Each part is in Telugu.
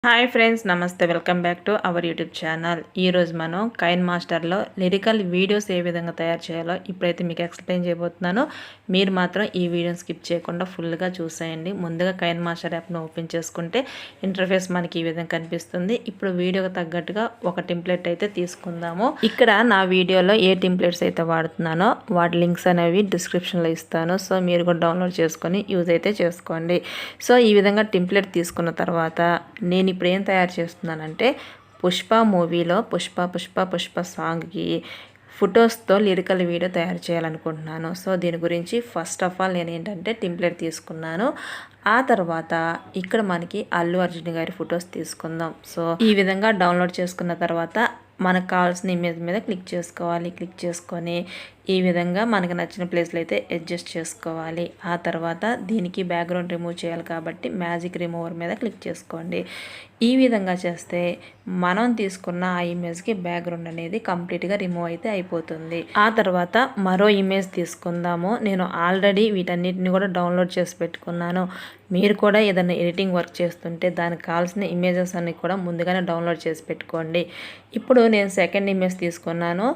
హాయ్ ఫ్రెండ్స్, నమస్తే. Welcome back to our YouTube channel. ఈరోజు మనం కైన్ మాస్టర్లో లిరికల్ వీడియోస్ ఏ విధంగా తయారు చేయాలో ఇప్పుడైతే మీకు ఎక్స్ప్లెయిన్ చేయబోతున్నాను. మీరు మాత్రం ఈ వీడియోని స్కిప్ చేయకుండా ఫుల్గా చూసేయండి. ముందుగా కైన్ మాస్టర్ యాప్ను ఓపెన్ చేసుకుంటే ఇంటర్ఫేస్ మనకి ఈ విధంగా కనిపిస్తుంది. ఇప్పుడు వీడియోకి తగ్గట్టుగా ఒక టెంప్లెట్ అయితే తీసుకుందాము. ఇక్కడ నా వీడియోలో ఏ టెంప్లెట్స్ అయితే వాడుతున్నానో వాటి లింక్స్ అనేవి డిస్క్రిప్షన్లో ఇస్తాను. సో మీరు కూడా డౌన్లోడ్ చేసుకొని యూజ్ అయితే చేసుకోండి. సో ఈ విధంగా టెంప్లెట్ తీసుకున్న తర్వాత నేను ఇప్పుడు ఏం తయారు చేస్తున్నానంటే పుష్ప మూవీలో పుష్ప సాంగ్కి ఫొటోస్తో లిరికల్ వీడియో తయారు చేయాలనుకుంటున్నాను. సో దీని గురించి ఫస్ట్ ఆఫ్ ఆల్ నేను ఏంటంటే టెంప్లెట్ తీసుకున్నాను. ఆ తర్వాత ఇక్కడ మనకి అల్లు అర్జున్ గారి ఫొటోస్ తీసుకుందాం. సో ఈ విధంగా డౌన్లోడ్ చేసుకున్న తర్వాత మనకు కావాల్సిన ఇమేజ్ మీద క్లిక్ చేసుకోవాలి. క్లిక్ చేసుకొని ఈ విధంగా మనకు నచ్చిన ప్లేస్లో అయితే అడ్జస్ట్ చేసుకోవాలి. ఆ తర్వాత దీనికి బ్యాక్గ్రౌండ్ రిమూవ్ చేయాలి కాబట్టి మ్యాజిక్ రిమూవర్ మీద క్లిక్ చేసుకోండి. ఈ విధంగా చేస్తే మనం తీసుకున్న ఆ ఇమేజ్కి బ్యాక్గ్రౌండ్ అనేది కంప్లీట్గా రిమూవ్ అయితే అయిపోతుంది. ఆ తర్వాత మరో ఇమేజ్ తీసుకుందాము. నేను ఆల్రెడీ వీటన్నిటిని కూడా డౌన్లోడ్ చేసి పెట్టుకున్నాను. మీరు కూడా ఏదైనా ఎడిటింగ్ వర్క్ చేస్తుంటే దానికి కావాల్సిన ఇమేజెస్ అన్ని కూడా ముందుగానే డౌన్లోడ్ చేసి పెట్టుకోండి. ఇప్పుడు నేను సెకండ్ ఇమేజ్ తీసుకున్నాను.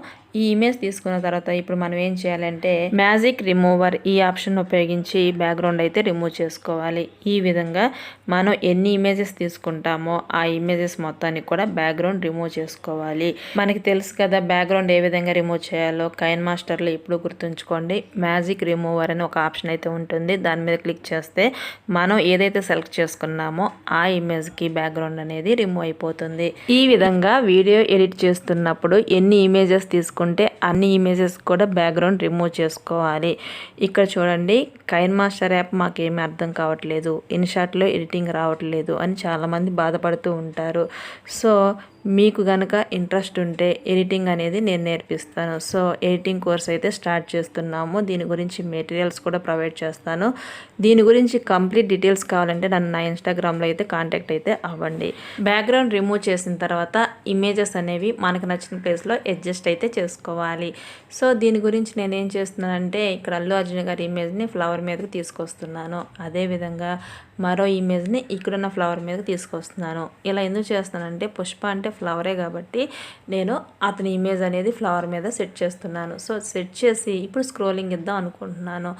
ఈ ఇమేజ్ తీసుకున్న తర్వాత ఇప్పుడు మనం ఏం చేయాలంటే మ్యాజిక్ రిమూవర్ ఈ ఆప్షన్ ఉపయోగించి బ్యాక్గ్రౌండ్ అయితే రిమూవ్ చేసుకోవాలి. ఈ విధంగా మనం ఎన్ని ఇమేజెస్ తీసుకుంటామో ఆ ఇమేజెస్ మొత్తానికి కూడా బ్యాక్గ్రౌండ్ రిమూవ్ చేసుకోవాలి. మనకి తెలుసు కదా బ్యాక్గ్రౌండ్ ఏ విధంగా రిమూవ్ చేయాలో. కైన్ మాస్టర్లో ఇప్పుడు గుర్తుంచుకోండి, మ్యాజిక్ రిమూవర్ అని ఒక ఆప్షన్ అయితే ఉంటుంది. దాని మీద క్లిక్ చేస్తే మనం ఏదైతే సెలెక్ట్ చేసుకున్నామో ఆ ఇమేజ్కి బ్యాక్గ్రౌండ్ అనేది రిమూవ్ అయిపోతుంది. ఈ విధంగా వీడియో ఎడిట్ చేస్తున్నప్పుడు ఎన్ని ఇమేజెస్ తీసుకుంటే అన్ని ఇమేజెస్ కూడా బ్యాక్గ్రౌండ్ రిమూవ్ చేసుకోవాలి. ఇక్కడ చూడండి, కైన్ మాస్టర్ యాప్ మాకేమీ అర్థం కావట్లేదు, ఇన్షాట్లో ఎడిటింగ్ రావట్లేదు అని చాలామంది బాధపడుతూ ఉంటారు. సో మీకు కనుక ఇంట్రెస్ట్ ఉంటే ఎడిటింగ్ అనేది నేను నేర్పిస్తాను. సో ఎడిటింగ్ కోర్స్ అయితే స్టార్ట్ చేస్తున్నాము. దీని గురించి మెటీరియల్స్ కూడా ప్రొవైడ్ చేస్తాను. దీని గురించి కంప్లీట్ డీటెయిల్స్ కావాలంటే నన్ను నా ఇన్స్టాగ్రామ్లో అయితే కాంటాక్ట్ అయితే అవ్వండి. బ్యాక్గ్రౌండ్ రిమూవ్ చేసిన తర్వాత ఇమేజెస్ అనేవి మనకు నచ్చిన ప్లేస్లో అడ్జస్ట్ అయితే చేసుకోవాలి. సో దీని గురించి నేను ఏం చేస్తున్నానంటే ఇక్కడ అల్లు అర్జున్ గారి ఇమేజ్ని ఫ్లవర్ మీదకి తీసుకొస్తున్నాను. అదేవిధంగా మరో ఇమేజ్ని ఇక్కడున్న ఫ్లవర్ మీదకి తీసుకొస్తున్నాను. ఇలా ఎందుకు చేస్తున్నానంటే పుష్ప అంటే ఫ్లవరే కాబట్టి నేను అతని ఇమేజ్ అనేది ఫ్లవర్ మీద సెట్ చేస్తున్నాను. సో సెట్ చేసి ఇప్పుడు స్క్రోలింగ్ ఇద్దాం అనుకుంటున్నాను.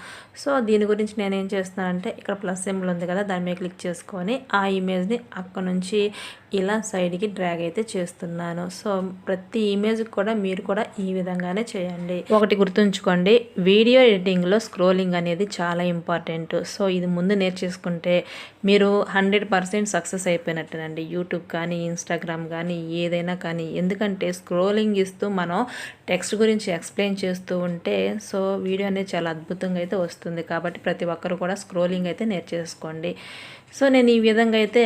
సో దీని గురించి నేను ఏం చేస్తున్నానంటే ఇక్కడ ప్లస్ సింబల్ ఉంది కదా, దాని మీద క్లిక్ చేసుకొని ఆ ఇమేజ్ని అక్కడ నుంచి ఇలా సైడ్కి డ్రాగ్ అయితే చేస్తున్నాను. సో ప్రతి ఇమేజ్కి కూడా మీరు కూడా ఈ విధంగానే చేయండి. ఒకటి గుర్తుంచుకోండి, వీడియో ఎడిటింగ్లో స్క్రోలింగ్ అనేది చాలా ఇంపార్టెంట్. సో ఇది ముందు నేర్చేసుకుంటే మీరు 100% సక్సెస్ అయిపోయినట్టేనండి. యూట్యూబ్ కానీ ఇన్స్టాగ్రామ్ కానీ ఏదైనా కానీ. ఎందుకంటే స్క్రోలింగ్ ఇస్తూ మనం టెక్స్ట్ గురించి ఎక్స్ప్లెయిన్ చేస్తూ ఉంటే సో వీడియో అనేది చాలా అద్భుతంగా అయితే వస్తుంది. కాబట్టి ప్రతి ఒక్కరు కూడా స్క్రోలింగ్ అయితే నేర్చేసుకోండి. సో నేను ఈ విధంగా అయితే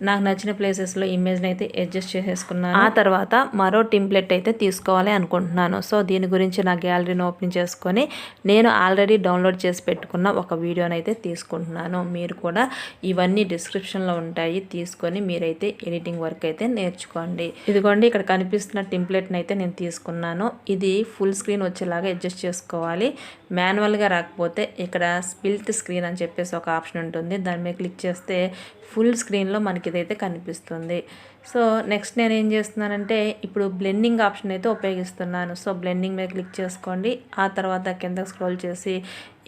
నాకు నచ్చిన ప్లేసెస్లో ఇమేజ్ని అయితే అడ్జస్ట్ చేసేసుకున్నాను. ఆ తర్వాత మరో టెంప్లెట్ అయితే తీసుకోవాలి అనుకుంటున్నాను. సో దీని గురించి నా గ్యాలరీని ఓపెన్ చేసుకొని నేను ఆల్రెడీ డౌన్లోడ్ చేసి పెట్టుకున్న ఒక వీడియోని అయితే తీసుకుంటున్నాను. మీరు కూడా ఇవన్నీ డిస్క్రిప్షన్లో ఉంటాయి, తీసుకొని మీరైతే ఎడిటింగ్ వర్క్ అయితే నేర్చుకోండి. ఇదిగోండి, ఇక్కడ కనిపిస్తున్న టెంప్లెట్ని అయితే నేను తీసుకున్నాను. ఇది ఫుల్ స్క్రీన్ వచ్చేలాగా అడ్జస్ట్ చేసుకోవాలి. మాన్యువల్గా రాకపోతే ఇక్కడ స్ప్లిట్ స్క్రీన్ అని చెప్పేసి ఒక ఆప్షన్ ఉంటుంది. దాని మీద క్లిక్ చేస్తే ఫుల్ స్క్రీన్లో మనకి ఇదైతే కనిపిస్తుంది. సో నెక్స్ట్ నేను ఏం చేస్తున్నానంటే ఇప్పుడు బ్లెండింగ్ ఆప్షన్ అయితే ఉపయోగిస్తున్నాను. సో బ్లెండింగ్ మీద క్లిక్ చేసుకోండి. ఆ తర్వాత కింద స్క్రోల్ చేసి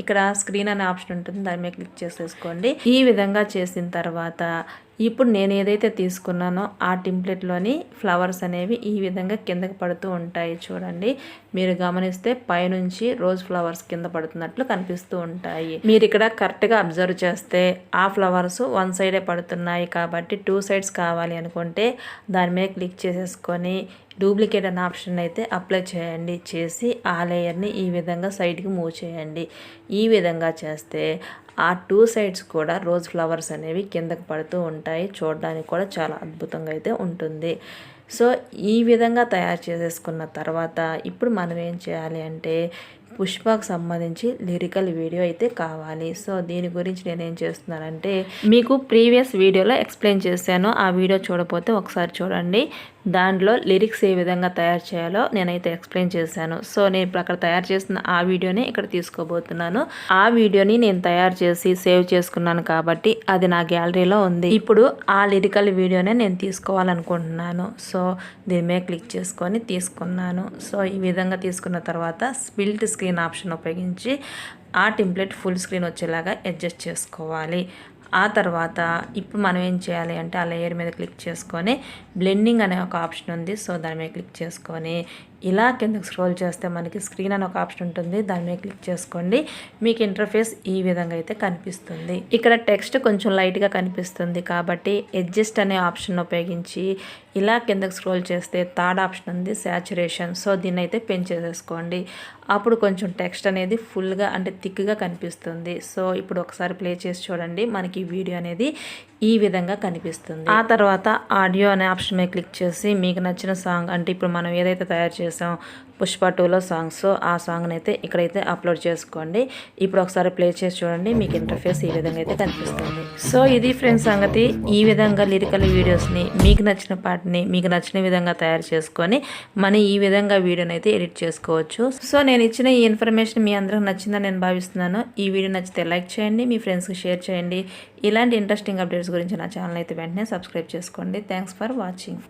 ఇక్కడ స్క్రీన్ అనే ఆప్షన్ ఉంటుంది, దాని మీద క్లిక్ చేసేసుకోండి. ఈ విధంగా చేసిన తర్వాత ఇప్పుడు నేను ఏదైతే తీసుకున్నానో ఆ టెంప్లెట్లోని ఫ్లవర్స్ అనేవి ఈ విధంగా కిందకి పడుతూ ఉంటాయి. చూడండి, మీరు గమనిస్తే పైనుంచి రోజ్ ఫ్లవర్స్ కింద పడుతున్నట్లు కనిపిస్తూ ఉంటాయి. మీరు ఇక్కడ కరెక్ట్గా అబ్జర్వ్ చేస్తే ఆ ఫ్లవర్స్ వన్ సైడే పడుతున్నాయి కాబట్టి 2 సైడ్స్ కావాలి అనుకుంటే దాని మీద క్లిక్ చేసేసుకొని డూప్లికేట్ అనే ఆప్షన్ అయితే అప్లై చేయండి. చేసి ఆ లేయర్ని ఈ విధంగా సైడ్కి మూవ్ చేయండి. ఈ విధంగా చేస్తే ఆ 2 సైడ్స్ కూడా రోజ్ ఫ్లవర్స్ అనేవి కిందకి పడుతూ ఉంటాయి. చూడడానికి కూడా చాలా అద్భుతంగా అయితే ఉంటుంది. సో ఈ విధంగా తయారు చేసేసుకున్న తర్వాత ఇప్పుడు మనం ఏం చేయాలి అంటే పుష్పకు సంబంధించి లిరికల్ వీడియో అయితే కావాలి. సో దీని గురించి నేనేం చేస్తున్నానంటే మీకు ప్రీవియస్ వీడియోలో ఎక్స్ప్లెయిన్ చేశాను. ఆ వీడియో చూడకపోతే ఒకసారి చూడండి. దాంట్లో లిరిక్స్ ఏ విధంగా తయారు చేయాలో నేనైతే ఎక్స్ప్లెయిన్ చేశాను. సో నేను ఇప్పుడు అక్కడ తయారు చేసిన ఆ వీడియోని ఇక్కడ తీసుకోబోతున్నాను. ఆ వీడియోని నేను తయారు చేసి సేవ్ చేసుకున్నాను కాబట్టి అది నా గ్యాలరీలో ఉంది. ఇప్పుడు ఆ లిరికల్ వీడియోనే నేను తీసుకోవాలనుకుంటున్నాను. సో దీని మీద క్లిక్ చేసుకొని తీసుకున్నాను. సో ఈ విధంగా తీసుకున్న తర్వాత స్ప్లిట్ స్క్రీన్ ఆప్షన్ ఉపయోగించి ఆ టెంప్లెట్ ఫుల్ స్క్రీన్ వచ్చేలాగా అడ్జస్ట్ చేసుకోవాలి. ఆ తర్వాత ఇప్పుడు మనం ఏం చేయాలి అంటే ఆ లేయర్ మీద క్లిక్ చేసుకొని బ్లెండింగ్ అనే ఒక ఆప్షన్ ఉంది. సో దాని మీద క్లిక్ చేసుకొని ఇలా కిందకి స్క్రోల్ చేస్తే మనకి స్క్రీన్ అనే ఒక ఆప్షన్ ఉంటుంది. దాని మీద క్లిక్ చేసుకోండి. మీకు ఇంటర్ఫేస్ ఈ విధంగా అయితే కనిపిస్తుంది. ఇక్కడ టెక్స్ట్ కొంచెం లైట్గా కనిపిస్తుంది కాబట్టి అడ్జస్ట్ అనే ఆప్షన్ ఉపయోగించి ఇలా కిందకి స్క్రోల్ చేస్తే థర్డ్ ఆప్షన్ ఉంది సాచురేషన్. సో దీన్ని అయితే పెంచేసేసుకోండి. అప్పుడు కొంచెం టెక్స్ట్ అనేది ఫుల్గా అంటే థిక్గా కనిపిస్తుంది. సో ఇప్పుడు ఒకసారి ప్లే చేసి చూడండి. మనకి వీడియో అనేది ఈ విధంగా కనిపిస్తుంది. ఆ తర్వాత ఆడియో అనే ఆప్షన్ మీద క్లిక్ చేసి మీకు నచ్చిన సాంగ్ అంటే ఇప్పుడు మనం ఏదైతే తయారు చేసాం పుష్ప 2లో సాంగ్స్ ఆ సాంగ్ని అయితే ఇక్కడైతే అప్లోడ్ చేసుకోండి. ఇప్పుడు ఒకసారి ప్లే చేసి చూడండి. మీకు ఇంటర్ఫేస్ ఈ విధంగా అయితే కనిపిస్తుంది. సో ఇది ఫ్రెండ్స్ సంగతి. ఈ విధంగా లిరికల్ వీడియోస్ని మీకు నచ్చిన పాటని మీకు నచ్చిన విధంగా తయారు చేసుకొని మనం ఈ విధంగా వీడియోని అయితే ఎడిట్ చేసుకోవచ్చు. సో నేను ఇచ్చిన ఈ ఇన్ఫర్మేషన్ మీ అందరికి నచ్చిందని నేను భావిస్తున్నాను. ఈ వీడియో నచ్చితే లైక్ చేయండి, మీ ఫ్రెండ్స్కి షేర్ చేయండి. ఇలాంటి ఇంట్రెస్టింగ్ అప్డేట్స్ గురించి నా ఛానల్ అయితే వెంటనే సబ్స్క్రైబ్ చేసుకోండి. Thanks for watching.